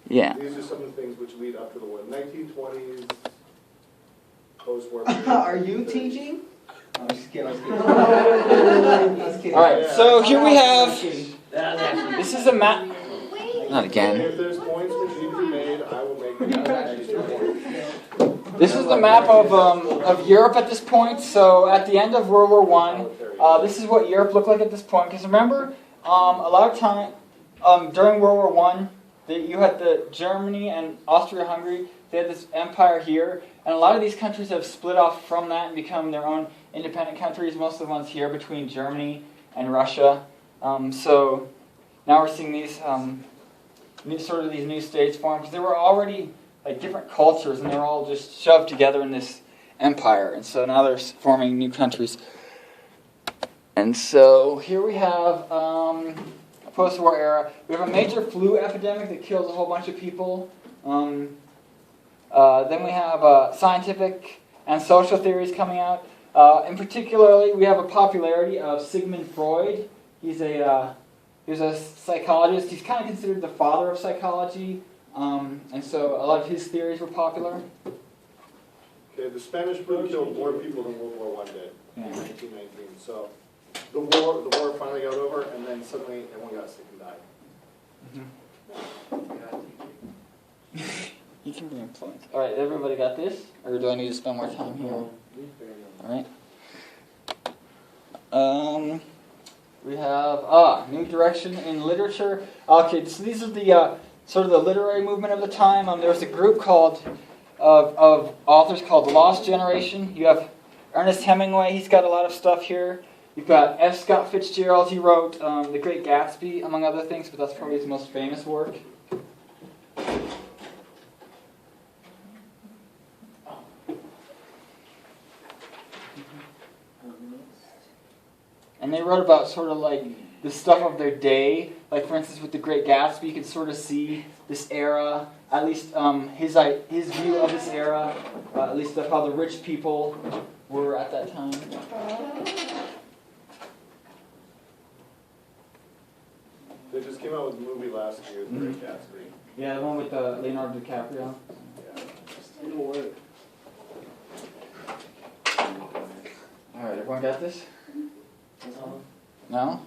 Yeah. These are some of the things which lead up to the war. 1920s, post-war. Are you teaching? I'm just kidding. I was kidding. All right. So here we have. That was actually. This is a map. Not again. If there's points which need to be made, I will make them. This is the map of Europe at this point. So at the end of World War I, this is what Europe looked like at this point. Because remember, a lot of time during World War I, you had the Germany and Austria-Hungary. They had this empire here, and a lot of these countries have split off from that and become their own independent countries. Most of the ones here between Germany and Russia. So now we're seeing these these new states form, because they were already like different cultures, and they were all just shoved together in this empire. And so now they're forming new countries. And so here we have a post-war era. We have a major flu epidemic that kills a whole bunch of people. Then we have scientific and social theories coming out. In particularly, we have a popularity of Sigmund Freud. He's a psychologist. He's kind of considered the father of psychology, and so a lot of his theories were popular. Okay, the Spanish flu killed more people than World War I did in Yeah. 1919. So the war finally got over, and then suddenly everyone got sick and died. You can bring points. All right, everybody got this, or do I need to spend more time here? All right. We have new direction in literature. Okay, so these are the sort of the literary movement of the time. There was a group called of authors called the Lost Generation. You have Ernest Hemingway. He's got a lot of stuff here. You've got F. Scott Fitzgerald. He wrote The Great Gatsby, among other things, but that's probably his most famous work. And they wrote about sort of like the stuff of their day. Like, for instance, with The Great Gatsby, you can sort of see this era, at least his view of this era, at least of how the rich people were at that time. They just came out with a movie last year, The Great Gatsby. Yeah, the one with Leonardo DiCaprio. Yeah. It'll work. All right, everyone got this? No?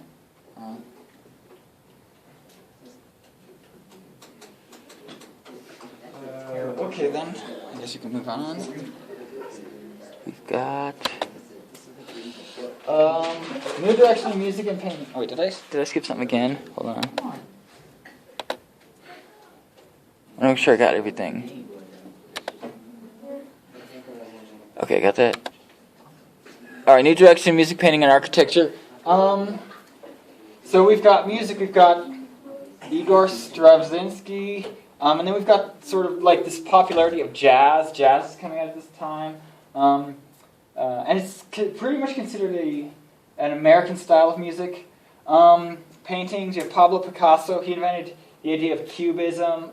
Okay then, I guess you can move on. We've got new direction in music and painting. Oh wait, did I skip something again? Hold on. I'm not sure I got everything. Okay, got that. All right, new direction in music, painting, and architecture. So we've got music. We've got Igor Stravinsky. And then we've got sort of like this popularity of jazz. Jazz is coming out at this time. And it's pretty much considered an American style of music. Paintings, you have Pablo Picasso. He invented the idea of cubism.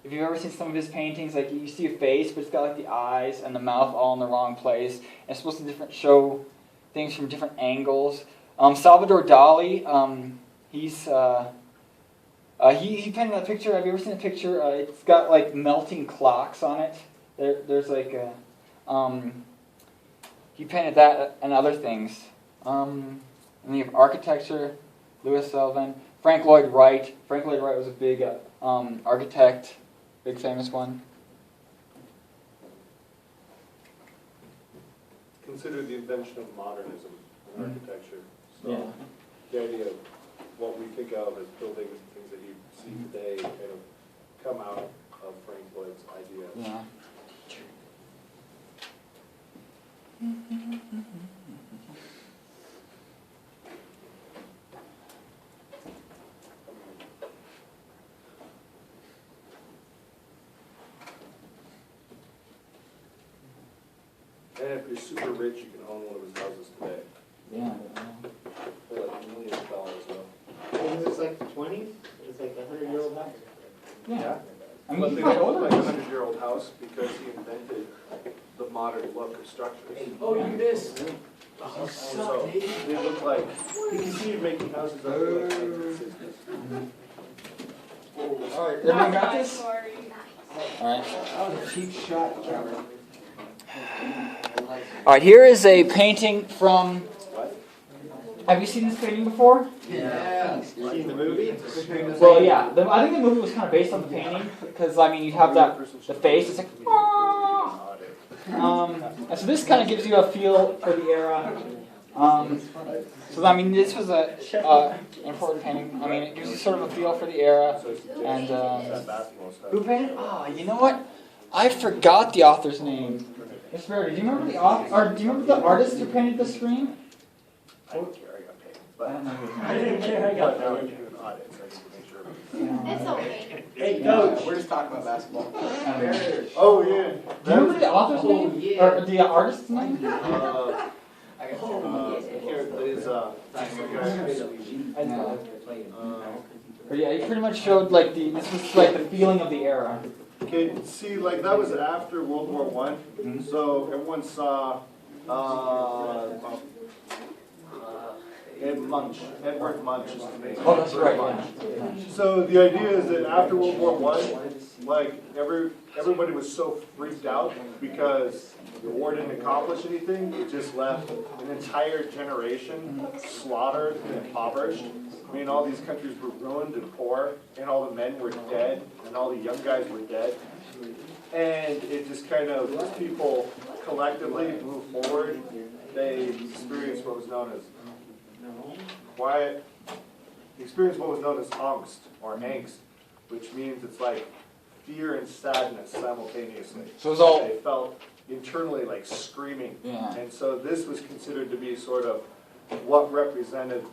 If you've ever seen some of his paintings, like you see a face, but it's got like the eyes and the mouth all in the wrong place. And it's supposed to show things from different angles. Salvador Dali, he painted that picture. Have you ever seen a picture? It's got like melting clocks on it. There's like he painted that and other things. And you have architecture, Louis Sullivan, Frank Lloyd Wright. Frank Lloyd Wright was a big architect, big famous one. Considered the invention of modernism in architecture. So Yeah. the idea of what we think of as buildings and things that you see today kind of come out of Frank Lloyd's idea. Yeah. And if you're super rich, you can own one of his houses today. Yeah. For like millions of dollars. Isn't this like the 20s? It's like a 100-year-old house. Yeah. I But mean, they you might don't own look like a it. 100-year-old house because he invented the modern look of structures. Oh, you missed. So they look like, he continued making houses up to like 1960s. All right, everyone got this? All right. That was a cheap shot, Trevor. All right, here is a painting from. Have you seen this painting before? Yeah. Seen the movie? Well, yeah. I think the movie was kind of based on the painting because I mean you have the face. It's like. And so this kind of gives you a feel for the era. So I mean this was a important painting. I mean it gives you sort of a feel for the era. And who painted? Oh, you know what? I forgot the author's name. Mr. Verity, do you remember the author? Or do you remember the artist who painted the screen? I didn't care, I got paid. But I don't know who his name I didn't care, I got paid. Now I do an audit, so I need to make sure. It's okay. Hey, Coach. We're just talking about basketball. Oh, yeah. Do you remember the author's name? yeah. Or the artist's name? I got Or yeah, he pretty much showed like this was like the feeling of the era. Okay, see, like that was after World War One, so everyone saw Edward Munch is his name. Oh, that's right. Yeah. So the idea is that after World War One, like everybody was so freaked out because the war didn't accomplish anything. It just left an entire generation slaughtered and impoverished. I mean, all these countries were ruined and poor, and all the men were dead, and all the young guys were dead. And it just kind of, as people collectively move forward, they experienced what was known as angst or angst, which means it's like fear and sadness simultaneously. So it was all. They felt internally like screaming. Yeah. And so this was considered to be sort of what represented,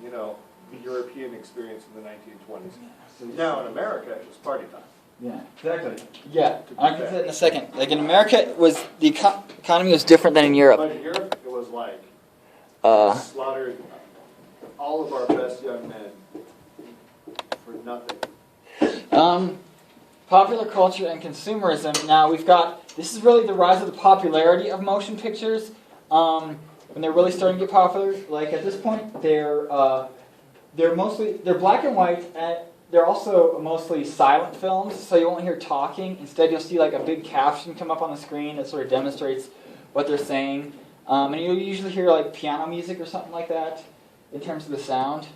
you know, the European experience in the 1920s. Now in America, it was party time. Yeah, exactly. Yeah, I can say that in a second. Like in America, it was the economy was different than in Europe. But in Europe, it was like slaughtered all of our best young men for nothing. Popular culture and consumerism. Now we've got, this is really the rise of the popularity of motion pictures. When they're really starting to get popular, like at this point, they're black and white, and they're also mostly silent films, so you won't hear talking. Instead, you'll see like a big caption come up on the screen that sort of demonstrates what they're saying. And you'll usually hear like piano music or something like that in terms of the sound.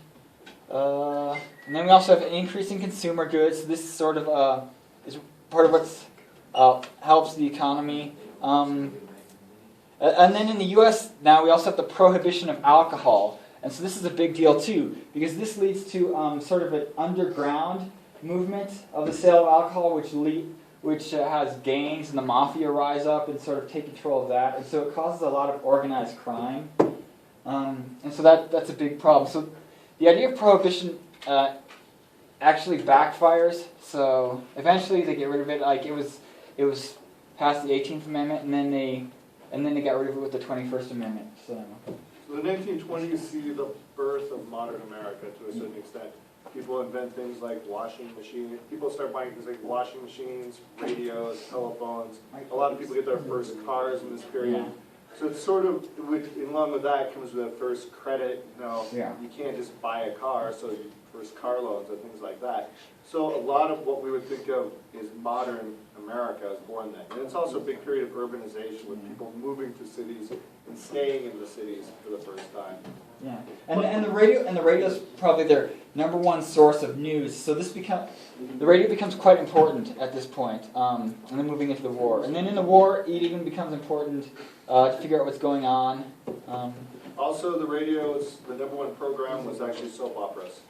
And then we also have an increase in consumer goods. This is sort of is part of what helps the economy. And then in the U.S. now we also have the prohibition of alcohol. And so this is a big deal too, because this leads to sort of an underground movement of the sale of alcohol, which has gangs and the mafia rise up and sort of take control of that. And so it causes a lot of organized crime. And so that's a big problem. So the idea of prohibition actually backfires. So eventually they get rid of it. Like it was past the 18th Amendment, and then they got rid of it with the 21st Amendment. So the 1920s see the birth of modern America to a certain extent. People invent things like washing machines. People start buying things like washing machines, radios, telephones. A lot of people get their first cars in this period. So it's sort of, along with that comes with that first credit. You can't just buy a car, so your first car loans and things like that. So a lot of what we would think of as modern America is born then. And it's also a big period of urbanization with people moving to cities and staying in the cities for the first time. Yeah, and the radio is probably their number one source of news. So the radio becomes quite important at this point, and then moving into the war. And then in the war, it even becomes important to figure out what's going on. Also, the number one program was actually soap operas.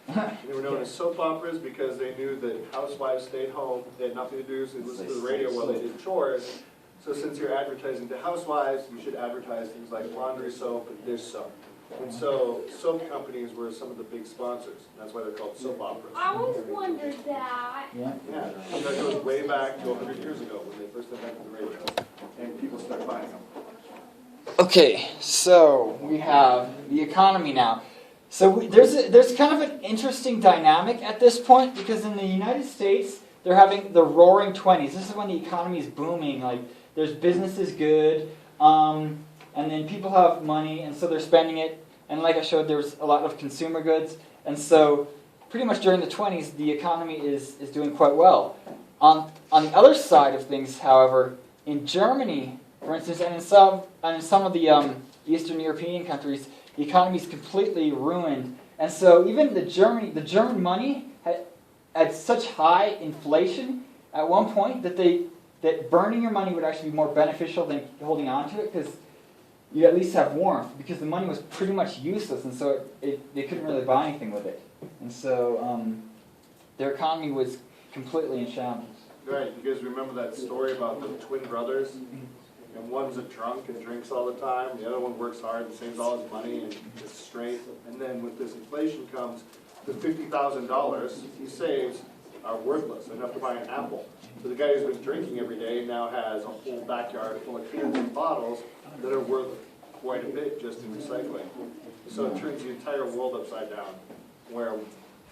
They were known as soap operas because they knew that housewives stayed home, they had nothing to do, so they listened to the radio while they did chores. So since you're advertising to housewives, you should advertise things like laundry soap and dish soap. And so soap companies were some of the big sponsors. That's why they're called soap operas. I always wondered that. Yeah. Yeah, so that goes way back to 100 years ago when they first invented the radio, and people started buying them. Okay, so we have the economy now. So there's kind of an interesting dynamic at this point, because in the United States, they're having the roaring 20s. This is when the economy is booming. Like, there's business is good, and then people have money, and so they're spending it. And like I showed, there's a lot of consumer goods. And so pretty much during the 20s, the economy is doing quite well. On the other side of things, however, in Germany, for instance, and in some of the Eastern European countries, the economy is completely ruined. And so even the German money had such high inflation at one point that burning your money would actually be more beneficial than holding on to it, because you at least have warmth, because the money was pretty much useless, and so they couldn't really buy anything with it. And so their economy was completely in shambles. Right, you guys remember that story about the twin brothers? And one's a drunk and drinks all the time, the other one works hard and saves all his money and is straight. And then with this inflation comes the $50,000 he saves are worthless, enough to buy an apple. So the guy who's been drinking every day now has a whole backyard full of cans and bottles that are worth quite a bit just in recycling. So it turns the entire world upside down, where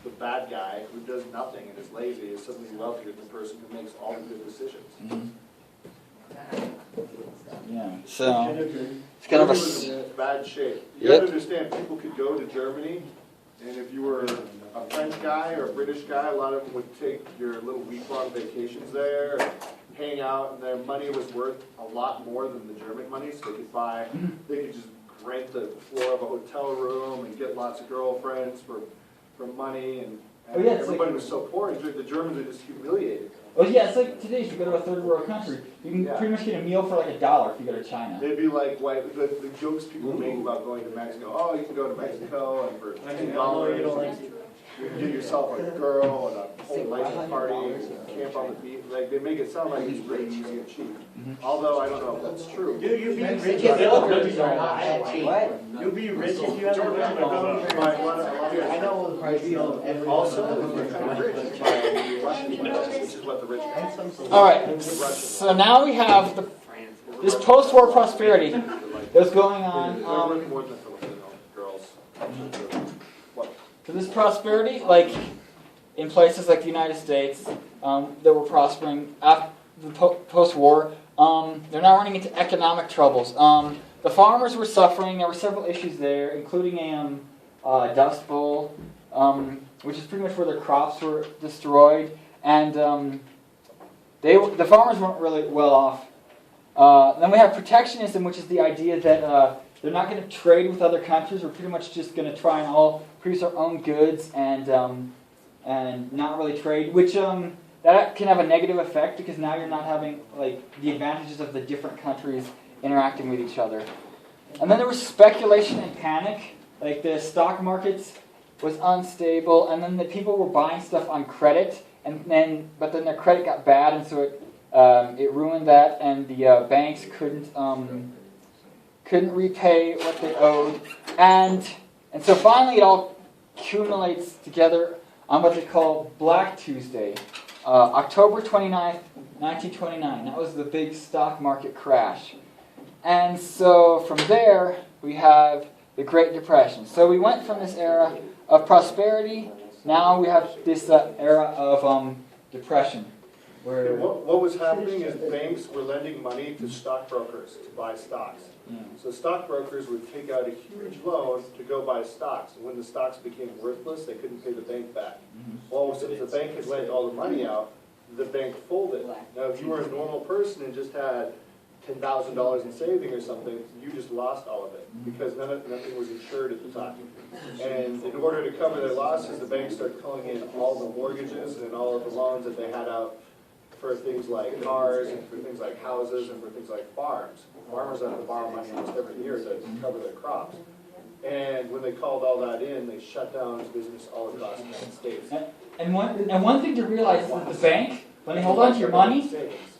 the bad guy who does nothing and is lazy is suddenly wealthier than the person who makes all the good decisions. Mm-hmm. Yeah, so it's kind of Germany was in bad shape. You Yep. gotta understand, people could go to Germany, and if you were a French guy or a British guy, a lot of them would take your little week-long vacations there, and hang out, and their money was worth a lot more than the German money, so they could just rent the floor of a hotel room and get lots of girlfriends for money, and Oh, yeah, it's everybody like- was so poor, and the Germans are just humiliated. well, yeah, it's like today if you go to a third world country, you can Yeah. pretty much get a meal for like $1 if you go to China. They'd be like, the jokes people make about going to Mexico. Oh, you can go to Mexico and for $10, you can get yourself a girl and a whole life party, and camp on the beach. Like, they make it sound like it's really easy and cheap. Although I don't know if that's true. Dude, you'd be rich if Mexican you burgers had are not that cheap. What? You'd be rich if you had Jordan, a I've done by a lot of- I know the price of every. Also, you're kind of rich by Russian money, which is what the rich do. All right, so now we have this post-war prosperity that's going on. They're worth more than Filipino girls. What? So this prosperity, like in places like the United States, that were prospering after the post-war, they're now running into economic troubles. The farmers were suffering. There were several issues there, including a dust bowl, which is pretty much where their crops were destroyed, and the farmers weren't really well off. Then we have protectionism, which is the idea that they're not going to trade with other countries. We're pretty much just going to try and all produce our own goods and not really trade, which that can have a negative effect because now you're not having like the advantages of the different countries interacting with each other. And then there was speculation and panic, like the stock markets was unstable, and then the people were buying stuff on credit, but then their credit got bad, and so it ruined that, and the banks couldn't repay what they owed, and so finally it all accumulates together on what they call Black Tuesday, October 29th, 1929. That was the big stock market crash. And so from there, we have the Great Depression. So we went from this era of prosperity, now we have this era of depression. Where, What was happening is banks were lending money to stockbrokers to buy stocks. yeah. So stockbrokers would take out a huge loan to go buy stocks. And when the stocks became worthless, they couldn't pay the bank back. Well, since the bank had lent all the money out, the bank folded. Now, if you were a normal person and just had $10,000 in saving or something, you just lost all of it because nothing was insured at the time. And in order to cover their losses, the banks started calling in all the mortgages and all of the loans that they had out for things like cars and for things like houses and for things like farms. Farmers have to borrow money almost every year to cover their crops. And when they called all that in, they shut down business all across the United States. And one thing to realize is that the bank, when they hold on to your money,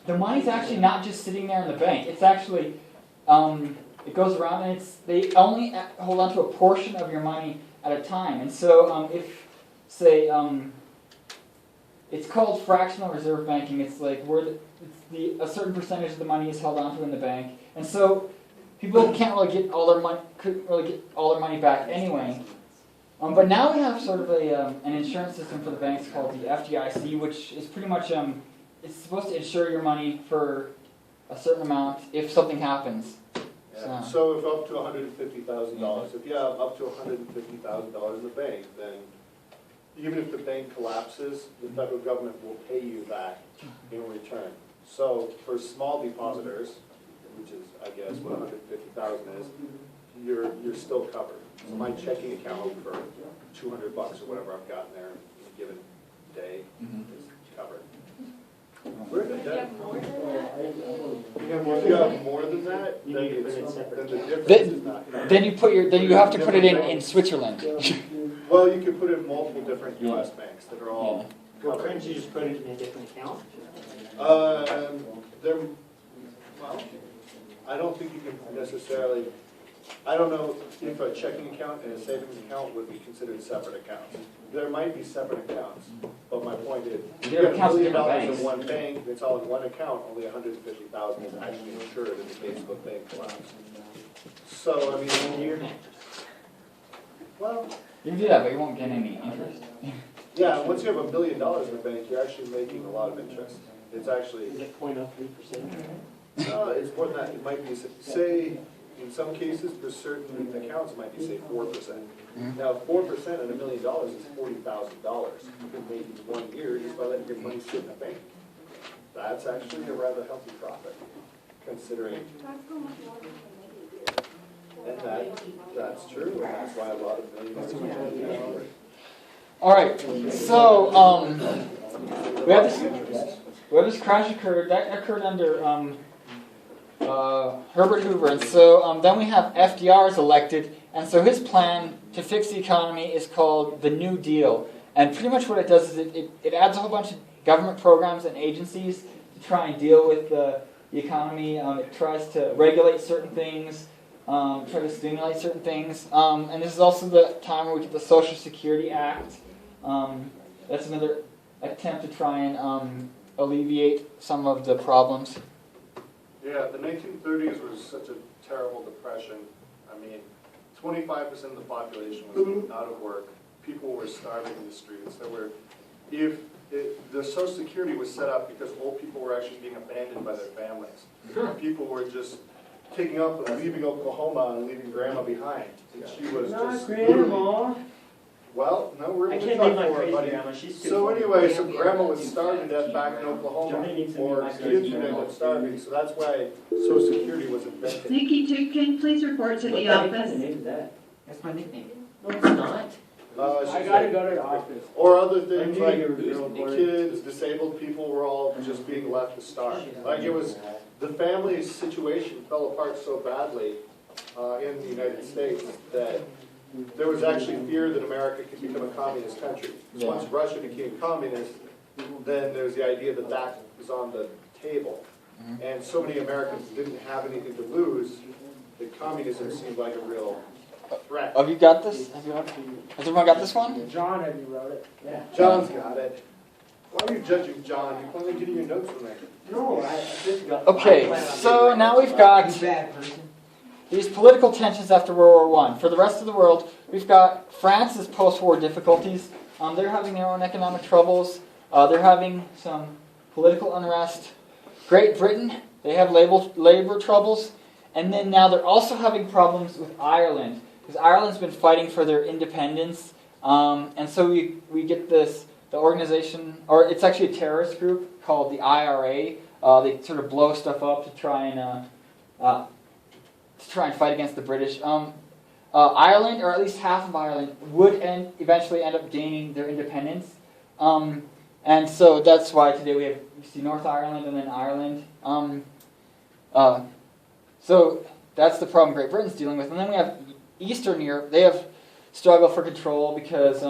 the money's actually not just sitting there in the bank. It's actually, it goes around and they only hold on to a portion of your money at a time. And so if, say, it's called fractional reserve banking. It's like where a certain percentage of the money is held onto in the bank, and so people can't really get all their money. Couldn't really get all their money back anyway. But now we have sort of an insurance system for the banks called the FDIC, which is pretty much it's supposed to insure your money for a certain amount if something happens. Yeah. So if up to $150,000, if you have up to $150,000 in the bank, then even if the bank collapses, the federal government will pay you that in return. So for small depositors, which is, I guess, what 150,000 is, you're still covered. So my checking account for 200 bucks or whatever I've got in there in a given day is covered. Where did Do you that? have more than that? If you have more than that, You then need to put it it's, separate. then the difference is not covered. Then you have to put it in Switzerland. Well, you can put it in multiple different US banks that are all Well, covered. couldn't you just put it in a different account? There, well, I don't think you can necessarily, I don't know if a checking account and a savings account would be considered separate accounts. There might be separate accounts, but my point is, if you There are have $1 accounts in million different in banks. one bank, it's all in one account, only 150,000 is actually insured in the case of a bank collapse. So, I mean, Your bank. well, You can do that, but you won't get any interest. yeah, once you have $1 billion in the bank, you're actually making a lot of interest. It's actually, Is it 0.03%? no, it's more than that, it might be, say, in some cases, for certain accounts, it might be, say, 4%. Now, 4% on $1 million is $40,000. You can make in 1 year just by letting your money sit in the bank. That's actually a rather healthy profit, considering, That's how much more we and that's true, and that's why a lot of millionaires are doing it. All right, so we have this crash occurred. That occurred under Herbert Hoover, and so then we have FDR is elected, and so his plan to fix the economy is called the New Deal. And pretty much what it does is it adds a whole bunch of government programs and agencies to try and deal with the economy. It tries to regulate certain things, try to stimulate certain things. And this is also the time where we get the Social Security Act. That's another attempt to try and alleviate some of the problems. Yeah, the 1930s was such a terrible depression. I mean, 25% of the population was out of work. People were starving in the streets. The Social Security was set up because old people were actually being abandoned by their families. People were just taking up and leaving Oklahoma and leaving grandma behind. And she was just literally, well, no, we're I going to can't talk leave my for her, crazy buddy. grandma, she's too So funny. anyway, so grandma was starving to death back in Oklahoma, Johnny needs to or be my kids crazy would end grandma. up starving, so that's why Social Security was invented. Nikki, can you please report to the office? That's my nickname. No, it's not. She's I gotta like- go to the office. Or other things I knew like you were real important. kids, disabled people were all just being left to starve. Like it was, the family situation fell apart so badly in the United States that there was actually fear that America could become a communist country. So once Russia became communist, then there's the idea that that was on the table. And so many Americans didn't have anything to lose that communism seemed like a real threat. Have you got this? Has everyone got this one? John, have you wrote it? Yeah. John's got it. Why are you judging John? You're planning on getting your notes from there. No, I just got. Okay, so now we've got You bad person. these political tensions after World War I. For the rest of the world, we've got France's post-war difficulties. They're having their own economic troubles. They're having some political unrest. Great Britain, they have labor troubles. And then now they're also having problems with Ireland, because Ireland's been fighting for their independence. And so we get the organization, or it's actually a terrorist group called the IRA. They sort of blow stuff up to try and fight against the British. Ireland, or at least half of Ireland, would eventually end up gaining their independence. And so that's why today we see North Ireland and then Ireland. So that's the problem Great Britain's dealing with. And then we have Eastern Europe. They have struggle for control because,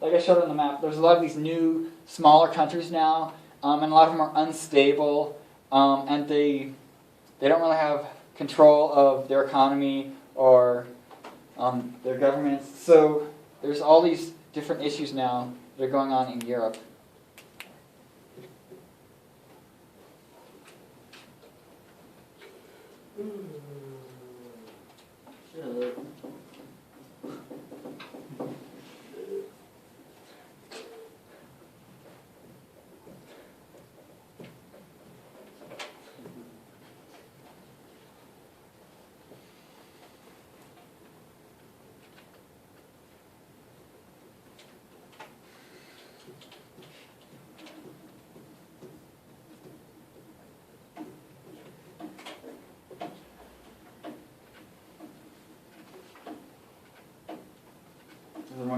like I showed on the map, there's a lot of these new, smaller countries now, and a lot of them are unstable, and they don't really have control of their economy or their governments. So there's all these different issues now that are going on in Europe.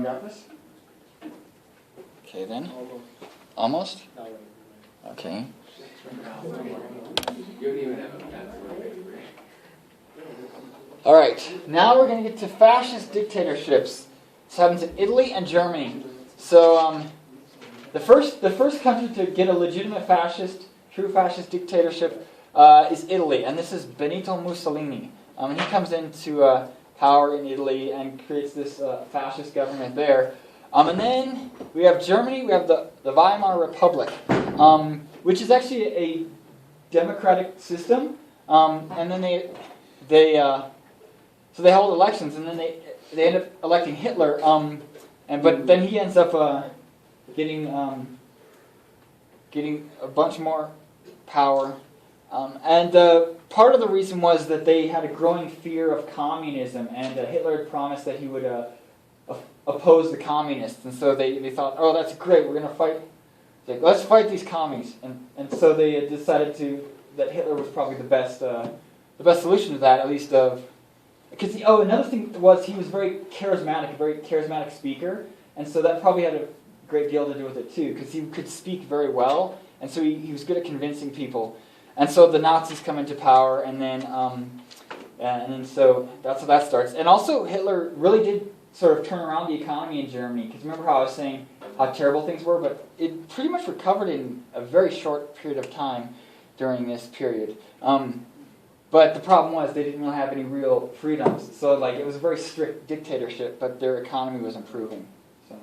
got this? Okay then. Almost? Okay. Alright, now we're going to get to fascist dictatorships. This happens in Italy and Germany. So, the first country to get a legitimate true fascist dictatorship is Italy, and this is Benito Mussolini. And he comes into power in Italy and creates this fascist government there. And then we have Germany, we have the Weimar Republic, which is actually a democratic system. And then they hold elections, and then they end up electing Hitler. But then he ends up getting a bunch more power. And part of the reason was that they had a growing fear of communism, and Hitler had promised that he would oppose the communists. And so they thought, oh, that's great, we're going to fight. Like, let's fight these commies. And so they decided that Hitler was probably the best solution to that, at least because another thing was he was a very charismatic speaker, and so that probably had a great deal to do with it too, because he could speak very well, and so he was good at convincing people. And so the Nazis come into power, and then so that's how that starts. And also Hitler really did sort of turn around the economy in Germany, because remember how I was saying how terrible things were, but it pretty much recovered in a very short period of time during this period. But the problem was they didn't really have any real freedoms. So it was a very strict dictatorship, but their economy was improving. So.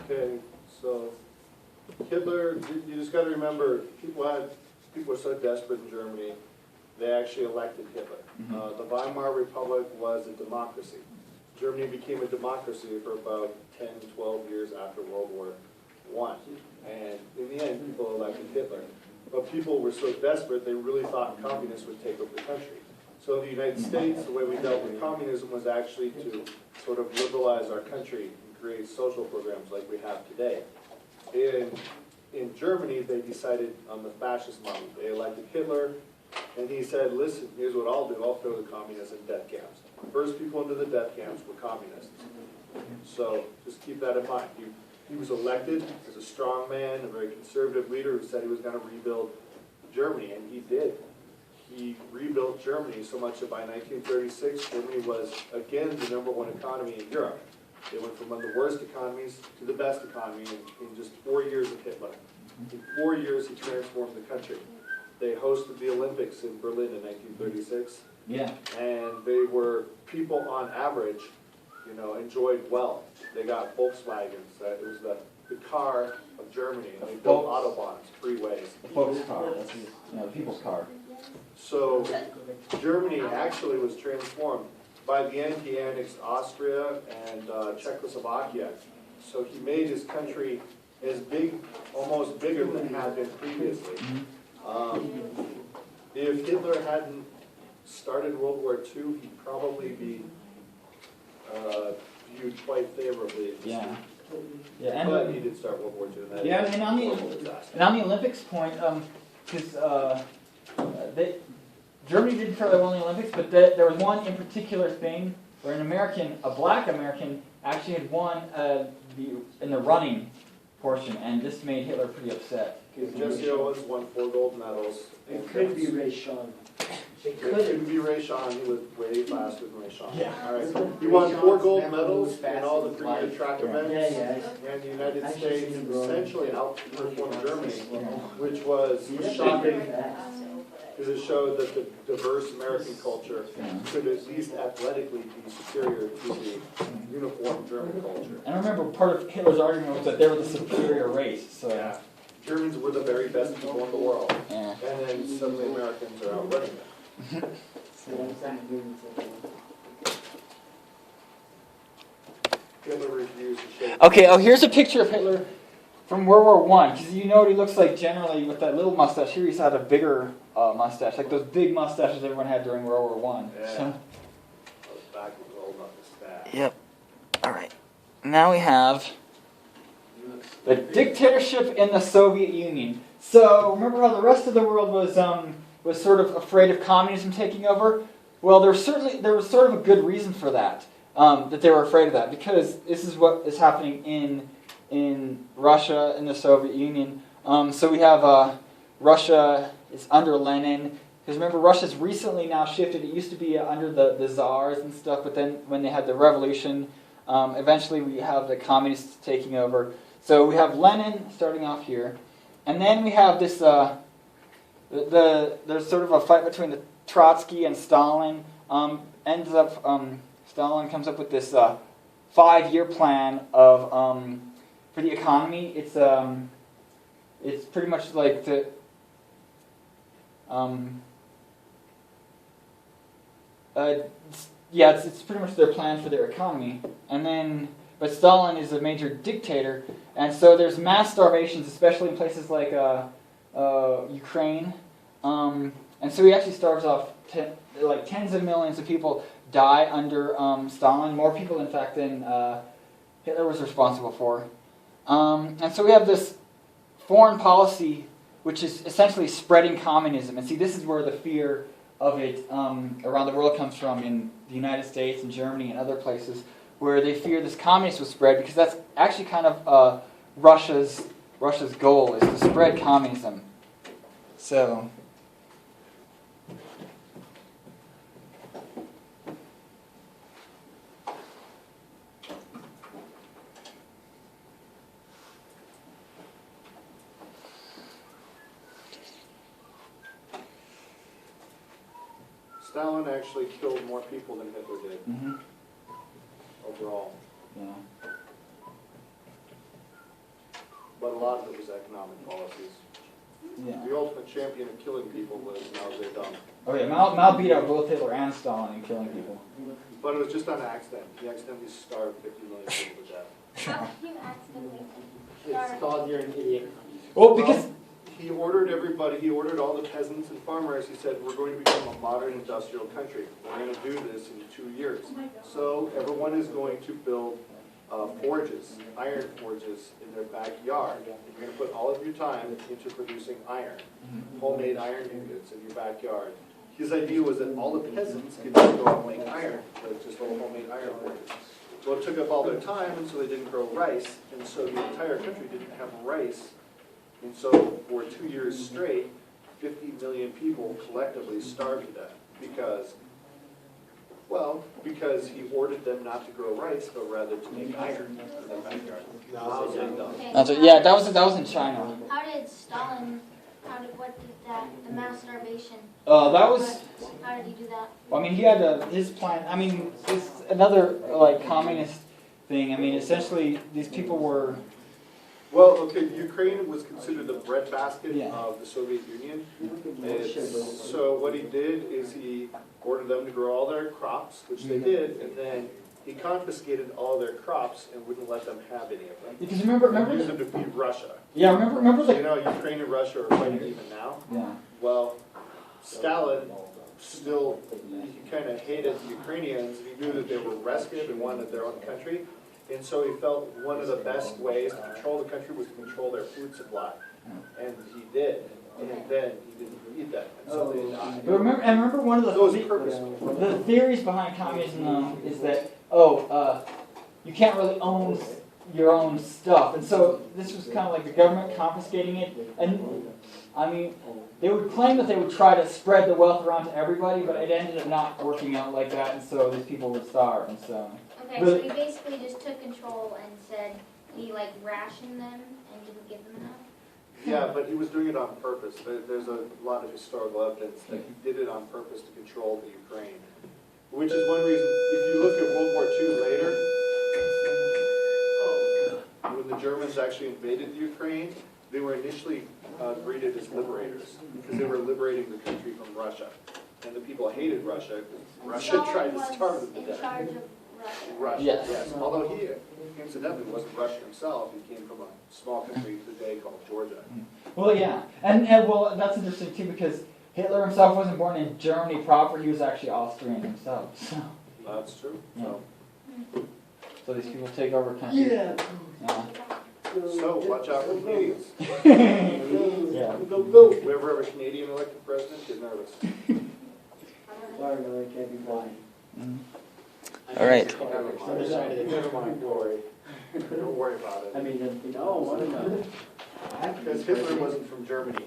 Okay, so Hitler, you just got to remember, people were so desperate in Germany, they actually elected Hitler. Mm-hmm. The Weimar Republic was a democracy. Germany became a democracy for about 10, 12 years after World War I. And in the end, people elected Hitler. But people were so desperate, they really thought communists would take over the country. So in the United States, the way we dealt with communism was actually to sort of liberalize our country and create social programs like we have today. In Germany, they decided on the fascist model. They elected Hitler, and he said, listen, here's what I'll do. I'll throw the communists in death camps. The first people into the death camps were communists. So just keep that in mind. He was elected as a strong man, a very conservative leader who said he was going to rebuild Germany, and he did. He rebuilt Germany so much that by 1936, Germany was, again, the #1 economy in Europe. They went from one of the worst economies to the best economy in just 4 years of Hitler. In 4 years, he transformed the country. They hosted the Olympics in Berlin in 1936. Yeah. And they were, people on average, enjoyed wealth. They got Volkswagens. It was the car of Germany. And they built autobahns, freeways. The folks' car. That's the people's car. So Germany actually was transformed. By the end, he annexed Austria and Czechoslovakia. So he made his country as big, almost bigger than it had been previously. If Hitler hadn't started World War II, he'd probably be viewed quite favorably. Yeah. Yeah, But he did start World War II. And that Yeah, is and on the Olympics point, because Germany did fairly well in the Olympics, but there was one in particular thing where a black American, actually had won in the running portion, and this made Hitler pretty upset. Jesse Owens won 4 gold medals. It could be Ray Sean. It couldn't be Ray Sean. He was way faster than Ray Sean. Yeah. All right. He Ray won 4 Sean's gold never medals moved in fast all in the his premier life. track Yeah. events. Yeah. And the United I've just States seen him run. essentially outperformed Germany, which was He's shocking pretty fast. because it showed that the diverse American culture could at least athletically be superior to the uniform German culture. And I remember part of Hitler's argument was that they were the superior race. So Yeah. Germans were the very best people in the world. yeah. And then suddenly Americans are outrunning them. Hitler refused to shake. Okay. Oh, here's a picture of Hitler from World War I. Because you know what he looks like generally with that little mustache. Here he's had a bigger mustache, like those big mustaches everyone had during World War I. Yeah. So. I was back and rolled up the staff. Yep. All right. Now we have the dictatorship in the Soviet Union. So remember how the rest of the world was sort of afraid of communism taking over? Well, there was sort of a good reason for that. that they were afraid of that, because this is what is happening in Russia, in the Soviet Union. So we have Russia is under Lenin. Because remember, Russia's recently now shifted. It used to be under the czars and stuff, but then when they had the revolution, eventually we have the communists taking over. So we have Lenin starting off here. And then we have this, there's sort of a fight between the Trotsky and Stalin. Stalin comes up with this 5-year plan of for the economy. It's pretty much like the it's pretty much their plan for their economy. And then, but Stalin is a major dictator, and so there's mass starvations, especially in places like Ukraine. And so he actually starves off tens of millions of people die under Stalin. More people, in fact, than Hitler was responsible for. And so we have this foreign policy, which is essentially spreading communism. And see, this is where the fear of it around the world comes from, in the United States and Germany and other places, where they fear this communist will spread, because that's actually kind of Russia's goal, is to spread communism. So Stalin actually killed more people than Hitler did overall, yeah. but a lot of it was economic policies. Yeah. The ultimate champion of killing people was Mao Zedong, Oh yeah, Mao beat out both Hitler and Stalin in killing people. but it was just on accident. He accidentally starved 50 million people to death. How did you accidentally It's start? called you're an idiot. Well, because He ordered everybody, he ordered all the peasants and farmers, he said, we're going to become a modern industrial country. We're going to do this in 2 years. So everyone is going to build forges, iron forges in their backyard. And you're going to put all of your time into producing iron, homemade iron ingots in your backyard. His idea was that all the peasants could just go out and make iron, like just little homemade iron forges. Well, it took up all their time, and so they didn't grow rice, and so the entire country didn't have rice. And so for 2 years straight, 50 million people collectively starved to death because he ordered them not to grow rice, but rather to make iron in their backyard. Mao Zedong. Okay, that's so what, yeah, that was in China. How did Stalin, what did the mass starvation? That was. How did he do that? Well, I mean, he had his plan. I mean, it's another communist thing. I mean, essentially, these people were. Well, okay, Ukraine was considered the breadbasket Yeah. of the Soviet Union. So what he did is he ordered them to grow all their crops, which they did, and then he confiscated all their crops and wouldn't let them have any of them. Because remember, Use them to feed Russia. yeah, remember So you the. know, Ukraine and Russia are fighting even now. Yeah. Well, Stalin still, he kind of hated the Ukrainians. He knew that they were restive and wanted their own country. And so he felt one of the best ways to control the country was to control their food supply. And he did. And then he didn't eat that. And so they died. But remember one of So it was purposeful. the theories behind communism, though, is that you can't really own your own stuff, and so this was kind of like the government confiscating it. And I mean, they would claim that they would try to spread the wealth around to everybody, but it ended up not working out like that, and so these people would starve, and so. Okay, so he basically just took control and said he rationed them and didn't give them enough? Yeah, but he was doing it on purpose. There's a lot of historical evidence that he did it on purpose to control the Ukraine. Which is one reason, if you look at World War II later, when the Germans actually invaded the Ukraine, they were initially greeted as liberators because they were liberating the country from Russia. And the people hated Russia because Russia tried to starve them to in death. charge of Russia. Russia, Yes. yes. Although he, incidentally, wasn't Russian himself. He came from a small country today called Georgia. Well, yeah, and well, that's interesting too because Hitler himself wasn't born in Germany proper; he was actually Austrian himself. So, That's true. so these people take over countries. Yeah. So watch out for Canadians. Yeah. Whoever ever Canadian elected president, get nervous. Sorry, no, I can't be blind. Mhm. I All right. Never mind, Dory. Don't worry about I it. mean, no, I don't know. Because Hitler wasn't from Germany.